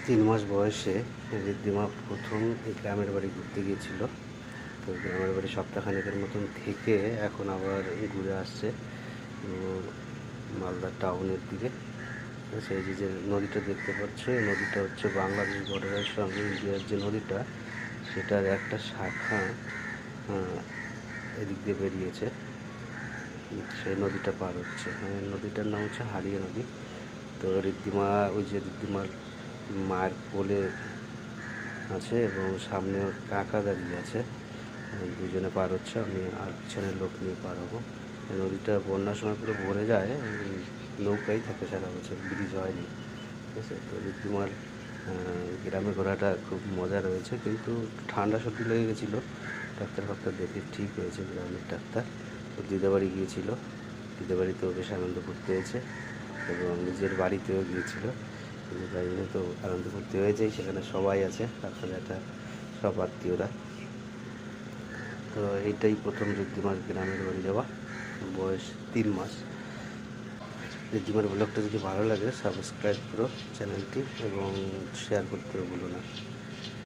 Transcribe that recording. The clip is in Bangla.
3 মাস বয়সে ঋদ্ধিমা প্রথম এই গ্রামের বাড়ি ঘুরতে গিয়েছিল। তো গ্রামের বাড়ি সপ্তাহখানেকের মতন থেকে এখন আবার ঘুরে আসছে মালদা টাউনের দিকে। সেই যে নদীটা দেখতে পাচ্ছ, এই নদীটা হচ্ছে বাংলাদেশ বর্ডারের সঙ্গে ইন্ডিয়ার যে নদীটা, সেটার একটা শাখা এদিক দিয়ে বেরিয়েছে। সেই নদীটা পার হচ্ছে, নদীটার নাম হচ্ছে হারিয়া নদী। তো ঋদ্ধিমা, ওই যে ঋদ্ধিমার মায়ের কোলে আছে এবং সামনে ওর কাকা দাঁড়িয়ে আছে, দুজনে পার হচ্ছে। আমি আর পিছনের লোক নিয়ে পার হবো। নদীটা বন্যার সময় পুরো ভরে যায়, নৌকাই থাকে সারা বছর, ব্রিজ হয়নি। ঠিক আছে। তো ঋদ্ধিমার গ্রামে ঘোরাটা খুব মজা রয়েছে, কিন্তু ঠান্ডা সর্দি লেগে গেছিলো। ডাক্তার দেখে ঠিক হয়েছে, গ্রামের ডাক্তার। তো দিদাবাড়ি গিয়েছিল, দিদাবাড়িতেও বেশ আনন্দ করতে হয়েছে এবং নিজের বাড়িতেও গিয়েছিল। তাই জন্য তো আনন্দ করতে হয়েছে, সেখানে সবাই আছে, তারপরে একটা সব আত্মীয়রা। তো এইটাই প্রথম ঋদ্ধিমার গ্রামের বাড়ি যাওয়া, বয়স 3 মাস। ঋদ্ধিমার ব্লগটা যদি ভালো লাগে সাবস্ক্রাইব করো চ্যানেলটি এবং শেয়ার করতেও ভুলো না।